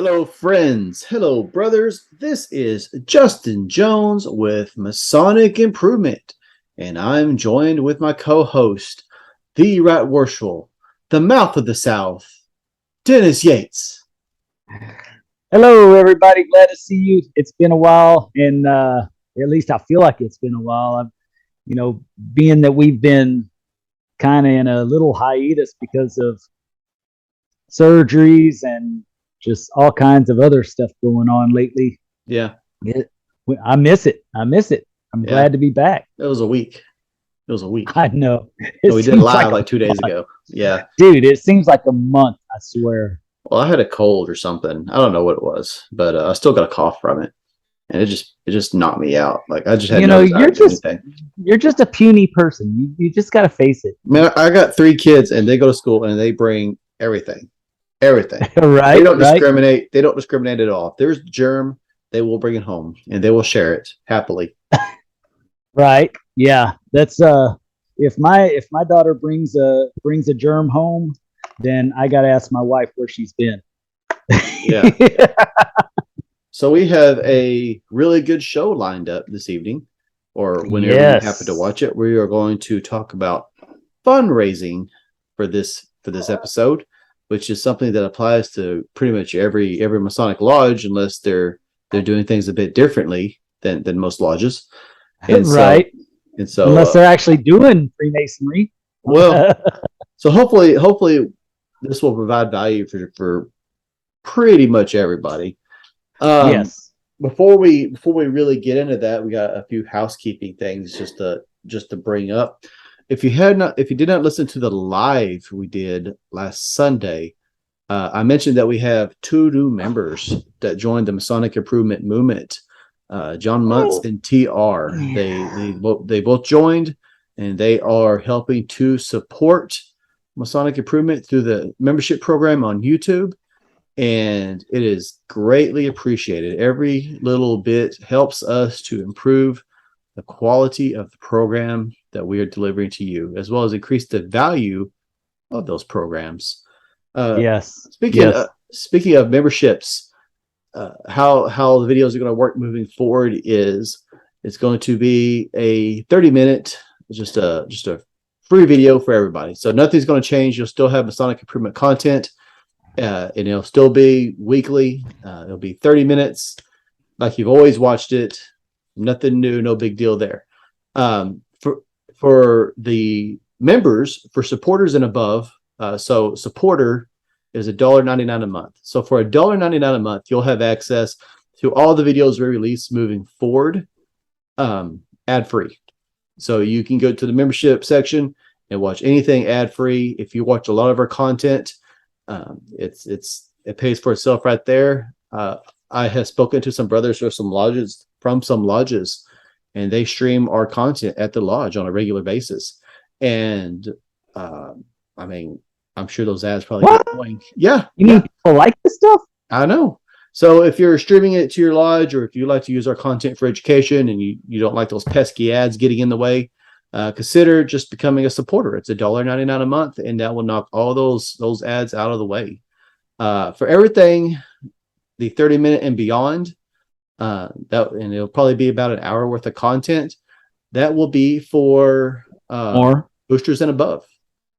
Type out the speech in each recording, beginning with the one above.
Hello, friends. Hello, brothers. This is Justin Jones with Masonic Improvement, and I'm joined with my co-host, the Right Worshipful, the Mouth of the South, Dennis Yates. Hello, everybody. Glad to see you. It's been a while, and at least I feel like it's been a while. Being that we've been kind of in a little hiatus because of surgeries and just all kinds of other stuff going on lately. Yeah, It, I miss it. I'm glad to be back. it was a week. It was a week. I know. We did live like 2 days ago. Yeah. Dude, it seems like a month, I swear. Well, I had a cold or something. I don't know what it was, but I still got a cough from it, and it just knocked me out. Like I just had you're just a puny person. You just got to face it. Man, I got 3 kids, and they go to school, and they bring everything. Right. They don't discriminate. They don't discriminate at all. If there's germ, they will bring it home, and they will share it happily. Right. Yeah. That's if my daughter brings a germ home, then I gotta ask my wife where she's been. Yeah. So we have a really good show lined up this evening, or whenever you happen to watch it. We are going to talk about fundraising for this episode, which is something that applies to pretty much every Masonic lodge, unless they're doing things a bit differently than most lodges. And right. So unless they're actually doing Freemasonry. Well, so hopefully this will provide value for pretty much everybody. Yes. Before we really get into that, we got a few housekeeping things just to bring up. If you did not listen to the live we did last Sunday, I mentioned that we have 2 new members that joined the Masonic Improvement movement. John Muntz and TR. They both joined, and they are helping to support Masonic Improvement through the membership program on YouTube, and it is greatly appreciated. Every little bit helps us to improve the quality of the program that we are delivering to you, as well as increase the value of those programs. Yes. Speaking of memberships, how the videos are going to work moving forward is it's going to be a 30-minute, just a free video for everybody. So nothing's going to change. You'll still have Masonic Improvement content, and it'll still be weekly. It'll be 30 minutes like you've always watched it. Nothing new, no big deal there. For the members, for supporters and above, so supporter is $1.99 a month. So for $1.99 a month, you'll have access to all the videos we release moving forward, ad-free. So you can go to the membership section and watch anything ad-free. If you watch a lot of our content, it pays for itself right there. I have spoken to some brothers from some lodges, and they stream our content at the lodge on a regular basis. And I mean, I'm sure those ads probably get going. Yeah. You mean people like this stuff? I know. So if you're streaming it to your lodge, or if you like to use our content for education and you don't like those pesky ads getting in the way, consider just becoming a supporter. It's $1.99 a month, and that will knock all those ads out of the way. For everything, the 30-minute and beyond, and it'll probably be about an hour worth of content. That will be for more boosters and above.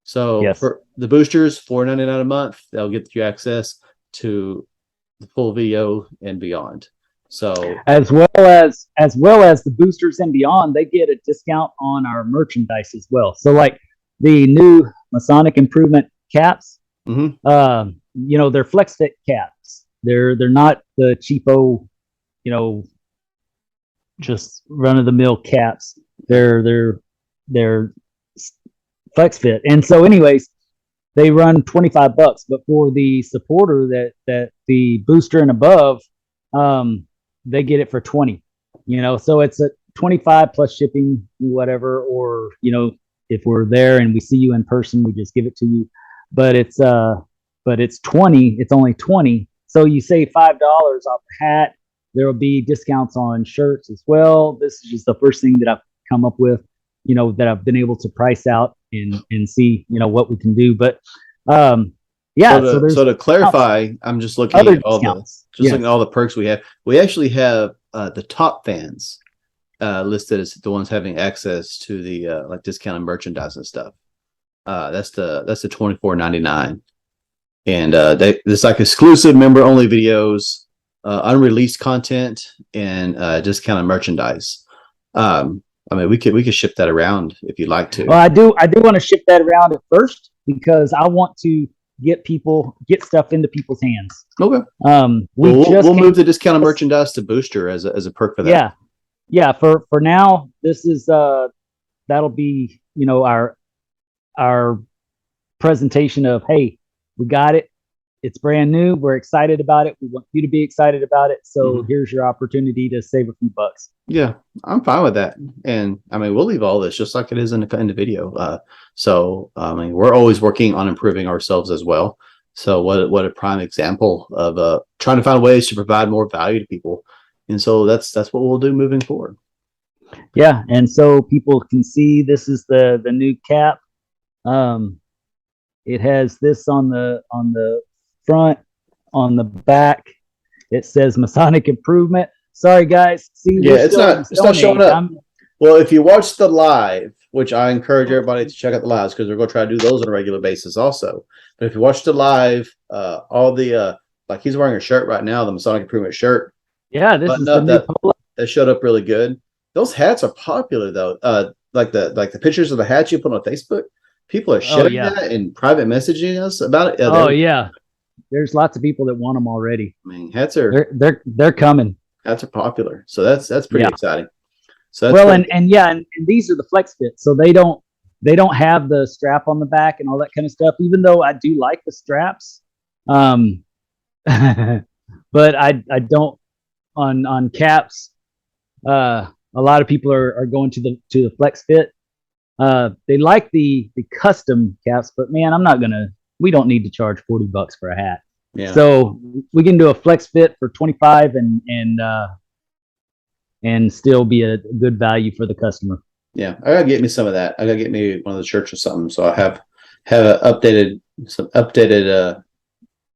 So for the boosters, $4.99 a month, they'll get you access to the full video and beyond. So as well as the boosters and beyond, they get a discount on our merchandise as well. So like the new Masonic Improvement caps, they're flex fit caps. They're not the cheapo, just run of the mill caps. They're flex fit. And so anyways, they run $25, but for the supporter that the booster and above, they get it for 20, so it's a 25 plus shipping, whatever, or, if we're there and we see you in person, we just give it to you, but it's 20, it's only 20. So you save $5 off the hat. There will be discounts on shirts as well. This is just the first thing that I've come up with, that I've been able to price out and see, what we can do. But Yeah, so So there's to clarify, I'm just looking other at all the discounts. Yes. perks we have. We actually have the top fans listed as the ones having access to the like discounted merchandise and stuff. That's the $24.99, and there's like exclusive member only videos, unreleased content, and discounted merchandise. I mean, we could ship that around if you'd like to. Well, I do want to ship that around at first because I want to get stuff into people's hands. Okay. We'll move the discounted merchandise to Booster as a perk for that. Yeah, yeah. For now, this is that'll be our presentation of, hey, we got it. It's brand new. We're excited about it. We want you to be excited about it. So here's your opportunity to save a few bucks. Yeah, I'm fine with that. And I mean, we'll leave all this just like it is in the video. So I mean, we're always working on improving ourselves as well. So what a prime example of trying to find ways to provide more value to people. And so that's what we'll do moving forward. Yeah, and so people can see this is the new cap. It has this on the front, on the back. It says Masonic Improvement. Sorry, guys. See, yeah, it's not showing up. Well, if you watch the live, which I encourage everybody to check out the lives because we're going to try to do those on a regular basis also. But if you watch the live, all the like he's wearing a shirt right now, the Masonic Improvement shirt. Yeah, this is the new that showed up really good. Those hats are popular though. Like the pictures of the hats you put on Facebook, people are sharing that and private messaging us about it. Yeah, there's lots of people that want them already. I mean, hats are they're coming. Hats are popular, so that's pretty exciting. So and these are the flex fit, so they don't have the strap on the back and all that kind of stuff. Even though I do like the straps, but I don't on caps. A lot of people are going to the flex fit. They like the custom caps, but man, we don't need to charge $40 for a hat. Yeah. So we can do a flex fit for 25 and still be a good value for the customer. Yeah, I gotta get me some of that. I gotta get me one of the shirts or something. So I have an updated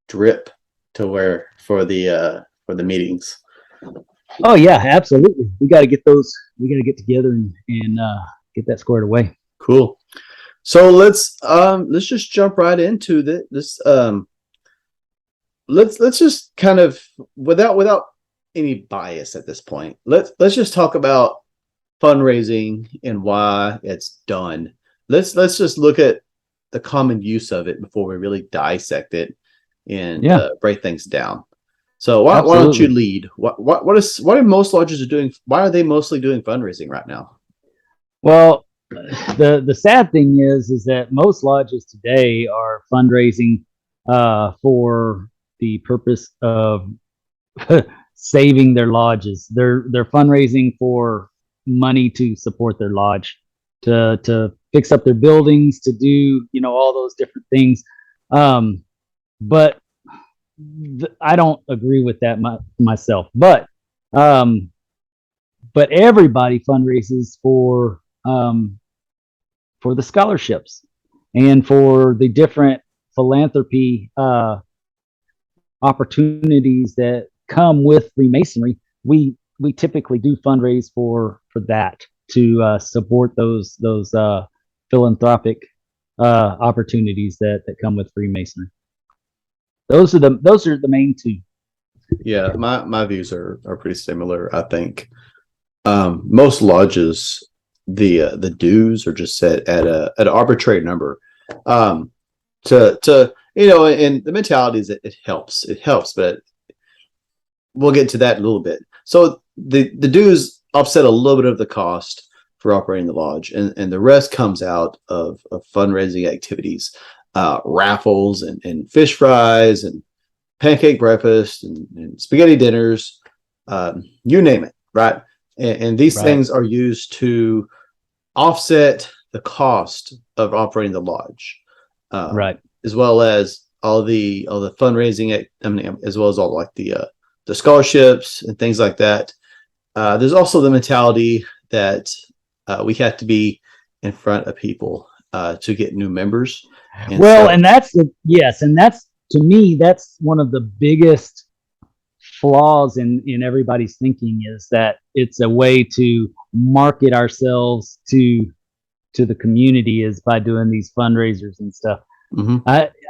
drip to wear for the meetings. Oh yeah, absolutely. We got to get those. We got to get together and get that squared away. Cool. So let's just jump right into this. Let's just kind of without any bias at this point. Let's just talk about fundraising and why it's done. Let's just look at the common use of it before we really dissect it and break things down. So why don't you lead? What are most lodges doing? Why are they mostly doing fundraising right now? Well, the sad thing is that most lodges today are fundraising for the purpose of saving their lodges. They're fundraising for money to support their lodge, to fix up their buildings, to do all those different things. But I don't agree with that myself. But everybody fundraises for the scholarships and for the different philanthropy opportunities that come with Freemasonry. We typically do fundraise for that to support those philanthropic opportunities that come with Freemasonry. Those are the main two. Yeah, my views are pretty similar. I think most lodges, the dues are just set at an arbitrary number. To and the mentality is that it helps, but we'll get to that in a little bit. So the dues offset a little bit of the cost for operating the lodge, and the rest comes out of fundraising activities, raffles and fish fries and pancake breakfast and spaghetti dinners, you name it, right? And these things are used to offset the cost of operating the lodge, as well as all the fundraising. As well as all like the scholarships and things like that. There's also the mentality that we have to be in front of people to get new members. And that's to me, that's one of the biggest flaws in everybody's thinking, is that it's a way to market ourselves to the community is by doing these fundraisers and stuff. Mm-hmm.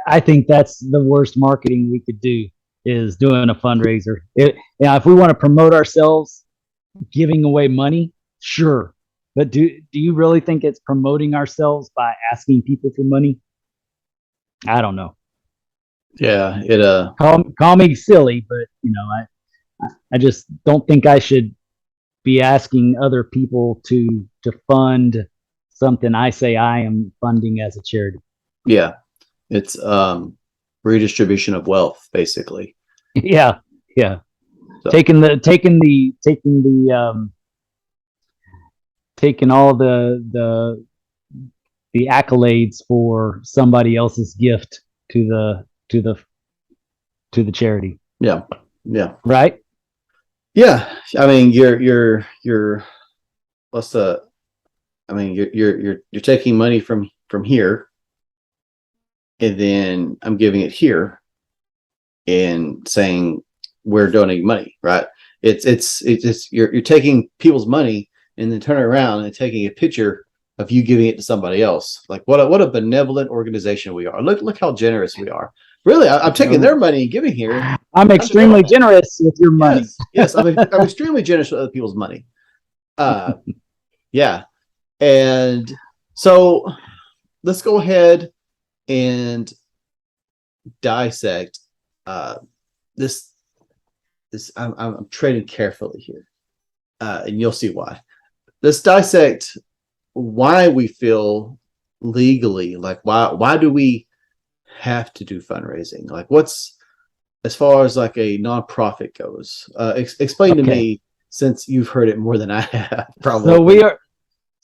I think that's the worst marketing we could do, is doing a fundraiser. If we want to promote ourselves giving away money, sure. But do you really think it's promoting ourselves by asking people for money? I don't know. Yeah, Call me silly, but I just don't think I should be asking other people to fund something I say I am funding as a charity. Yeah, it's redistribution of wealth, basically. Yeah. So, taking all the accolades for somebody else's gift to the charity. Yeah. Right. Yeah. I mean, you're what's the? I mean, you're taking money from here, and then I'm giving it here, and saying we're donating money, right? It's you're taking people's money and then turning around and taking a picture of you giving it to somebody else. Like what a benevolent organization we are. Look how generous we are. Really, I'm taking their money and giving here. I'm extremely generous with your money. Yes, I'm extremely generous with other people's money. Yeah. And so let's go ahead and dissect this. I'm treading carefully here, and you'll see why. Let's dissect why we feel legally, like why do we have to do fundraising? Like, what's, as far as like a nonprofit goes, explain to me, since you've heard it more than I have. Probably.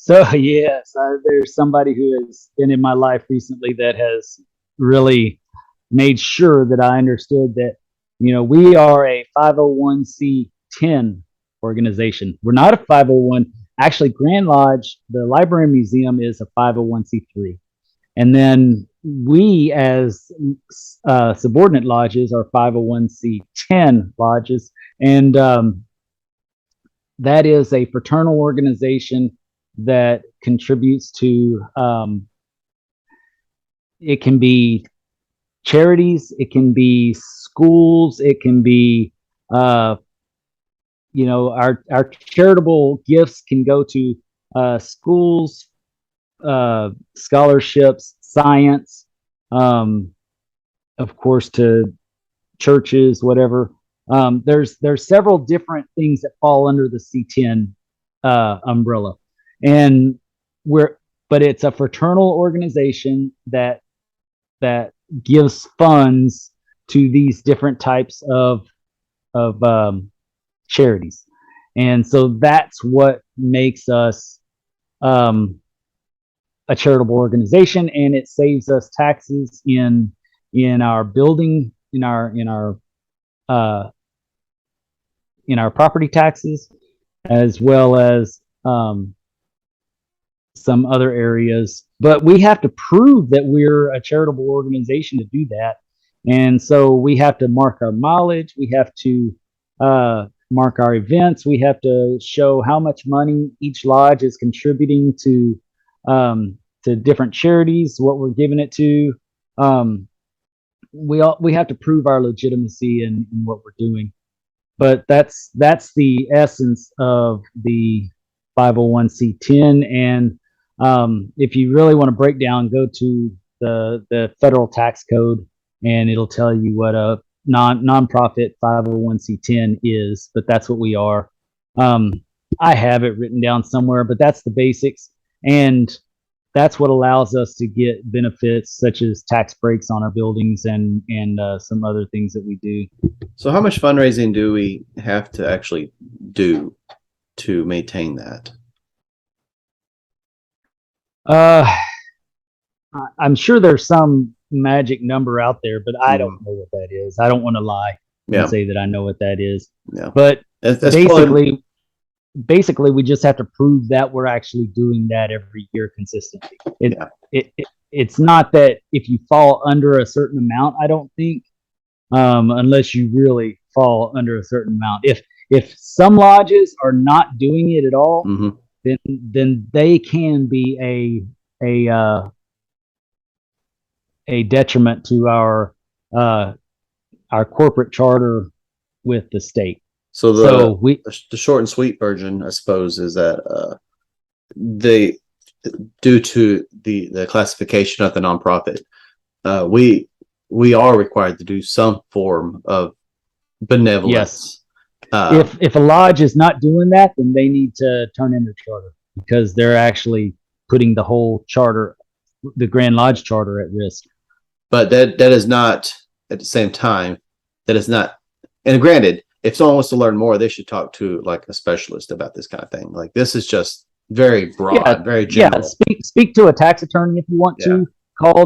Yes, there's somebody who has been in my life recently that has really made sure that I understood that, we are a 501c10 organization. We're not a 501. Actually, Grand Lodge, the Library and Museum, is a 501c3. And then we, as subordinate lodges, are 501c10 lodges. And that is a fraternal organization that contributes to, it can be charities, it can be schools, it can be, our charitable gifts can go to schools, scholarships, science, of course, to churches, whatever. There's several different things that fall under the C10 umbrella, and but it's a fraternal organization that gives funds to these different types of charities, and so that's what makes us a charitable organization, and it saves us taxes in our building, in our property taxes, as well as some other areas. But we have to prove that we're a charitable organization to do that. And so we have to mark our mileage. We have to mark our events. We have to show how much money each lodge is contributing to different charities, what we're giving it to. We have to prove our legitimacy in what we're doing. But that's the essence of the 501c10. And if you really want to break down, go to the federal tax code, and it'll tell you what a nonprofit 501c10 is. But that's what we are. I have it written down somewhere, but that's the basics, and that's what allows us to get benefits such as tax breaks on our buildings and some other things that we do. So how much fundraising do we have to actually do to maintain that? I'm sure there's some magic number out there, but I don't know what that is. I don't want to lie and say that I know what that is. Yeah. But basically, we just have to prove that we're actually doing that every year consistently. It's not that if you fall under a certain amount, I don't think, unless you really fall under a certain amount. If some lodges are not doing it at all, Mm-hmm. then they can be a detriment to uh, our corporate charter with the state. So So we the short and sweet version, I suppose, is that they, due to the classification of the nonprofit, we are required to do some form of yes, benevolence. if a lodge is not doing that, then they need to turn in their charter because they're actually putting the whole charter, the Grand Lodge charter, at risk. But that is not, at the same time, that is not. And granted, if someone wants to learn more, they should talk to like a specialist about this kind of thing. Like this is just very broad, Yeah, very yeah. general. Speak to a tax attorney if you want Yeah. to. Call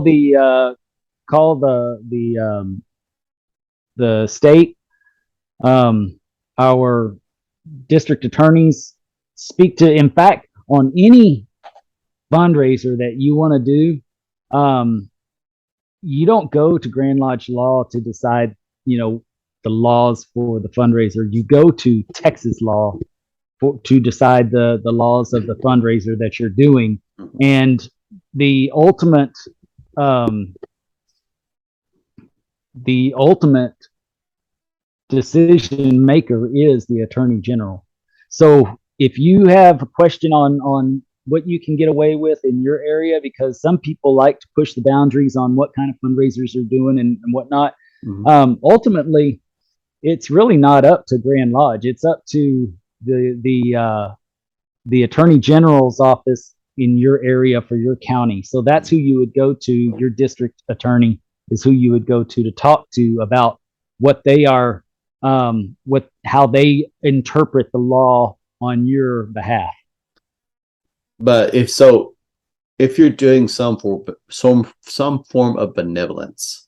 the state, our district attorneys. Speak to, in fact, on any fundraiser that you want to do. You don't go to Grand Lodge Law to decide, the laws for the fundraiser. You go to Texas law to decide the laws of the fundraiser that you're doing. And the ultimate um, the ultimate decision maker is the attorney general. So if you have a question on what you can get away with in your area, because some people like to push the boundaries on what kind of fundraisers they're doing and whatnot. Ultimately, it's really not up to Grand Lodge. It's up to the attorney general's office in your area for your county. So that's who you would go to. Your district attorney is who you would go to talk to about what they are, how they interpret the law on your behalf. But if you're doing some form of benevolence,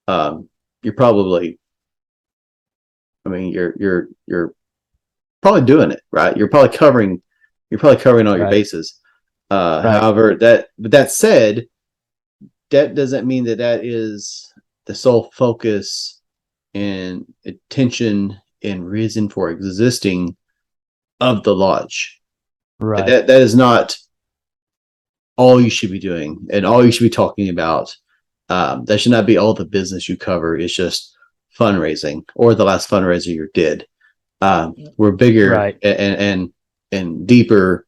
you're probably, I mean, you're probably doing it right. You're probably covering all your bases. However, that said, that doesn't mean that is the sole focus and attention and reason for existing of the lodge. Right. That is not all you should be doing and all you should be talking about. That should not be all the business you cover. It's just fundraising or the last fundraiser you did. We're bigger and deeper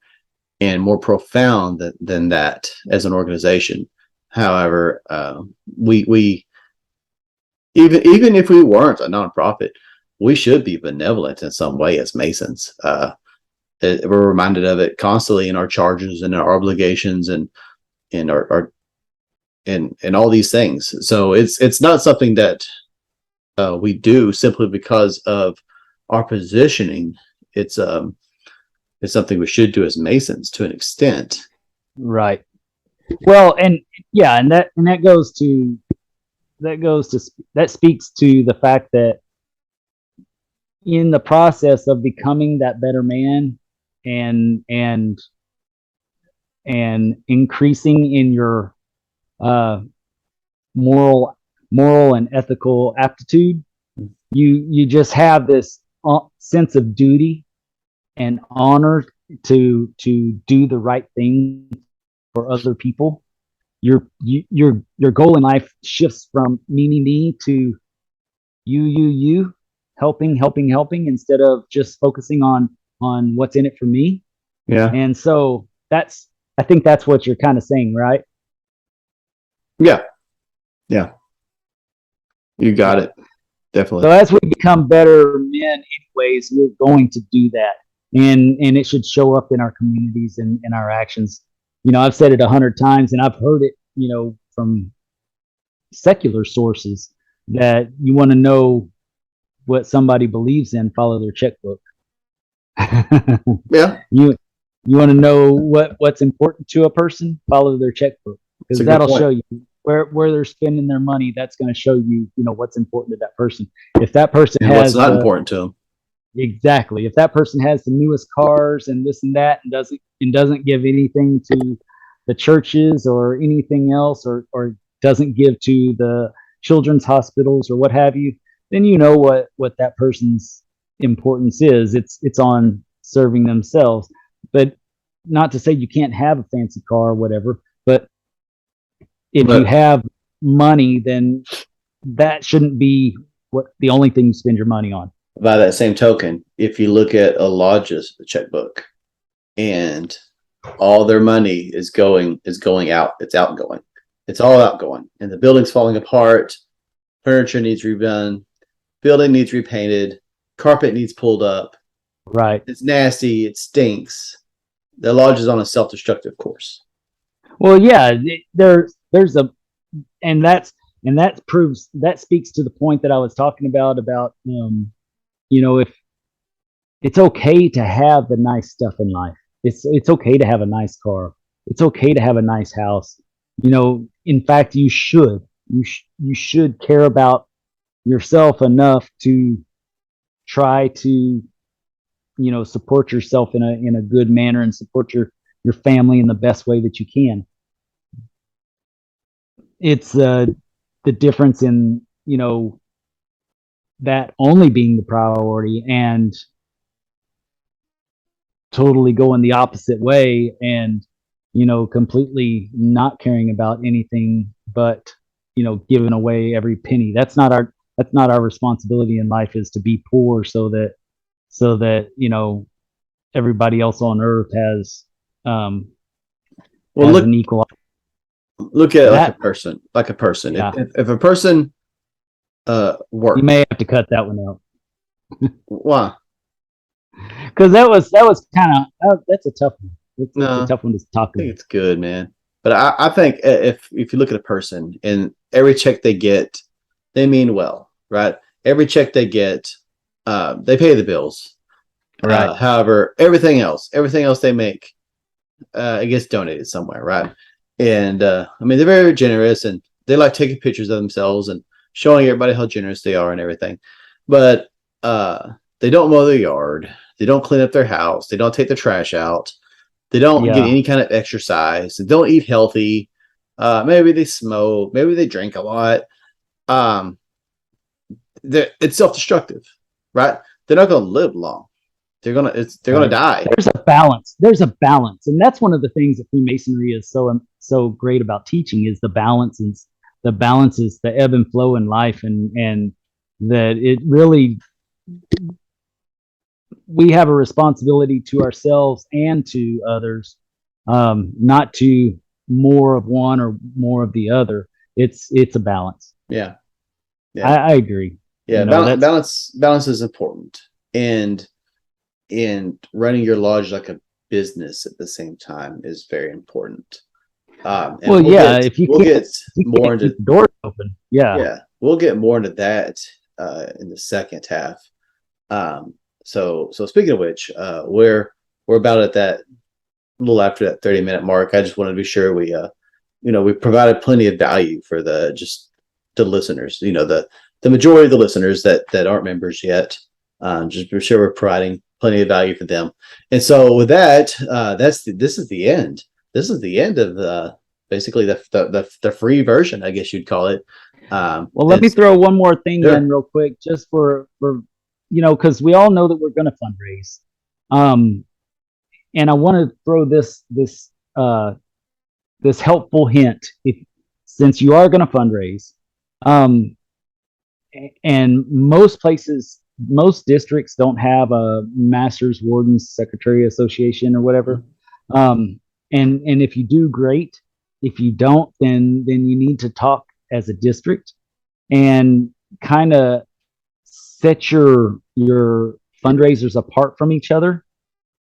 and more profound than that as an organization. However, we even if we weren't a nonprofit, we should be benevolent in some way as Masons. We're reminded of it constantly in our charges and our obligations and our and all these things. So it's not something that we do simply because of our positioning. It's something we should do as Masons to an extent. Right. Well, and yeah, and that speaks to the fact that in the process of becoming that better man and increasing in your moral and ethical aptitude, you just have this sense of duty and honor to do the right thing for other people. Your goal in life shifts from me to you, helping instead of just focusing on what's in it for me. Yeah. And so I think that's what you're kind of saying, right? Yeah. You got it. Definitely. So as we become better men anyways, we're going to do that. And it should show up in our communities and in our actions. I've said it 100 times and I've heard it, from secular sources that you want to know what somebody believes in, follow their checkbook. Yeah. You want to know what's important to a person, follow their checkbook, because that'll show you where they're spending their money. That's going to show you, what's important to that person. If that person and has what's not important to them. Exactly. If that person has the newest cars and this and that and doesn't give anything to the churches or anything else, or doesn't give to children's hospitals or what have you, then you know what that person's importance is. It's on serving themselves. But not to say you can't have a fancy car or whatever, but if you have money, then that shouldn't be what the only thing you spend your money on. By that same token, if you look at a lodge's checkbook and all their money is going out, it's outgoing. It's all outgoing. And the building's falling apart, furniture needs redone, building needs repainted, carpet needs pulled up. Right. It's nasty, it stinks. The lodge is on a self-destructive course. Well, yeah, there's a and that proves that speaks to the point that I was talking about if it's okay to have the nice stuff in life. It's okay to have a nice car. It's okay to have a nice house. In fact, you should care about yourself enough to try to support yourself in a good manner and support your family in the best way that you can. It's the difference in that only being the priority and totally going the opposite way and completely not caring about anything but giving away every penny. That's not our responsibility in life, is to be poor so that everybody else on earth has an equal. Look at like a person. Yeah. If a person works, you may have to cut that one out. Why? Because that was kind of that's a tough one. It's a tough one to talk about. I think it's good, man. But I think if you look at a person and every check they get, they mean well, right? Every check they get, they pay the bills. Right. However, everything else they make, it gets donated somewhere, right? And they're very generous and they like taking pictures of themselves and showing everybody how generous they are and everything. But they don't mow their yard. They don't clean up their house. They don't take the trash out. They don't get any kind of exercise. They don't eat healthy. Maybe they smoke. Maybe they drink a lot. It's self-destructive, right? They're not going to live long. They're gonna die. There's a balance, and that's one of the things that Freemasonry is so great about teaching, is the balances, the ebb and flow in life, and that it really, we have a responsibility to ourselves and to others, not to more of one or more of the other. It's a balance. Yeah. I agree. Yeah, balance is important, and running your lodge like a business at the same time is very important. We'll get more into the doors open. Yeah, we'll get more into that in the second half. So speaking of which, we're about at that, a little after that 30-minute mark. I just wanted to be sure we provided plenty of value for the listeners. The majority of the listeners that aren't members yet. Just be sure we're providing plenty of value for them. And so with that, this is the end. This is the end of basically the free version, I guess you'd call it. Well, let me throw one more thing in real quick, just for because we all know that we're going to fundraise. And I want to throw this helpful hint. Since you are going to fundraise, and most districts don't have a Masters Wardens Secretary Association or whatever. And if you do, great. If you don't, then you need to talk as a district and kind of set your fundraisers apart from each other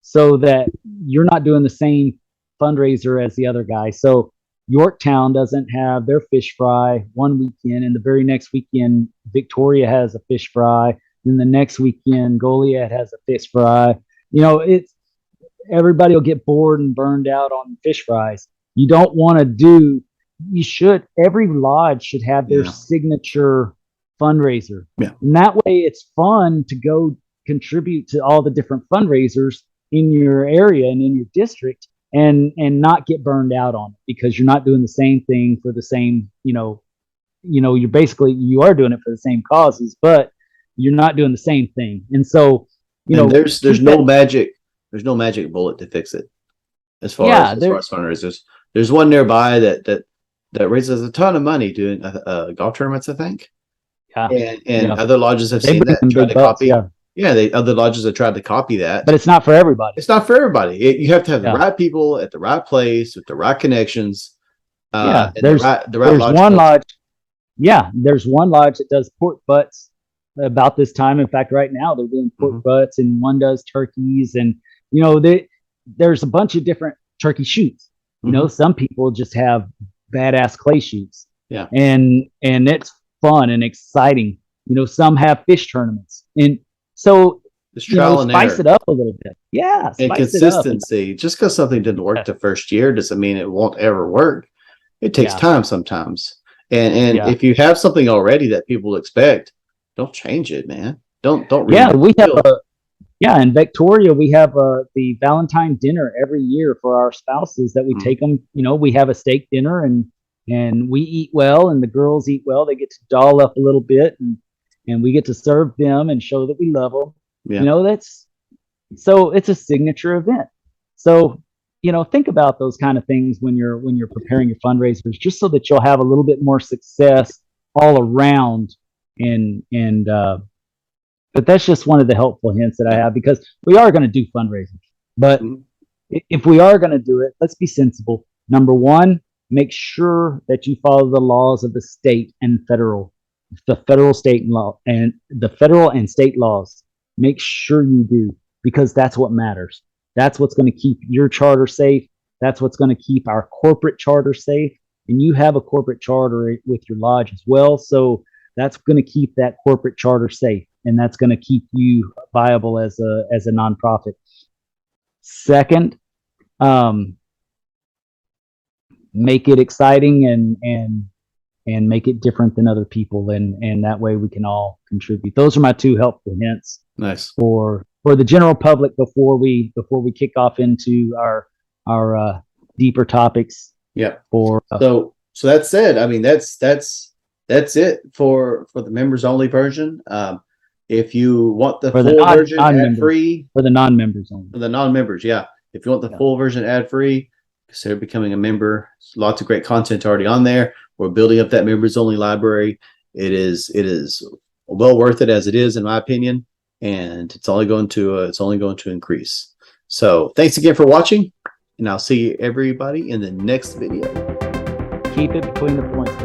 so that you're not doing the same fundraiser as the other guy. So Yorktown doesn't have their fish fry one weekend, and the very next weekend Victoria has a fish fry. Then the next weekend Goliad has a fish fry. It's everybody will get bored and burned out on fish fries. You don't want to do. Every lodge should have their signature fundraiser. Yeah. And that way it's fun to go contribute to all the different fundraisers in your area and in your district, and not get burned out on it because you're not doing the same thing for the same you are doing it for the same causes, but you're not doing the same thing. And so, and there's no magic bullet to fix it. As far as fundraisers, there's one nearby that raises a ton of money doing golf tournaments, I think. Yeah. And other lodges have seen that, tried to copy. Other lodges have tried to copy that, but it's not for everybody. It's not for everybody. You have to have the right people at the right place with the right connections. There's one lodge. Yeah, there's one lodge that does pork butts about this time. In fact, right now they're doing pork butts, and one does turkeys, and there's a bunch of different turkey shoots. Some people just have badass clay shoots. Yeah, and it's fun and exciting. Some have fish tournaments, and so spice it up a little bit. Yeah, and consistency. Just because something didn't work the first year doesn't mean it won't ever work. It takes time sometimes. And if you have something already that people expect, don't change it, man. Don't. We have in Victoria we have the Valentine dinner every year for our spouses that we take them. We have a steak dinner and we eat well, and the girls eat well. They get to doll up a little bit, and we get to serve them and show that we love them. Yeah. So it's a signature event. So, think about those kind of things when you're preparing your fundraisers, just so that you'll have a little bit more success all around. But that's just one of the helpful hints that I have, because we are going to do fundraisers. But if we are going to do it, let's be sensible. Number one, make sure that you follow the laws of the state and federal, the federal and state laws. Make sure you do, because that's what matters. That's what's going to keep your charter safe. That's what's going to keep our corporate charter safe. And you have a corporate charter with your lodge as well. So that's going to keep that corporate charter safe. And that's going to keep you viable as a nonprofit. Second, make it exciting and make it different than other people. And that way we can all contribute. Those are my two helpful hints. Nice. For the general public before we kick off into our deeper topics. Yeah. So that said, I mean, that's it for the members only version. If you want the full version ad free, for the non-members only. For the non-members, yeah. If you want the full version ad free, consider becoming a member. There's lots of great content already on there. We're building up that members only library. It is well worth it as it is, in my opinion, and it's only going to increase. So thanks again for watching, and I'll see everybody in the next video. Keep it between the points.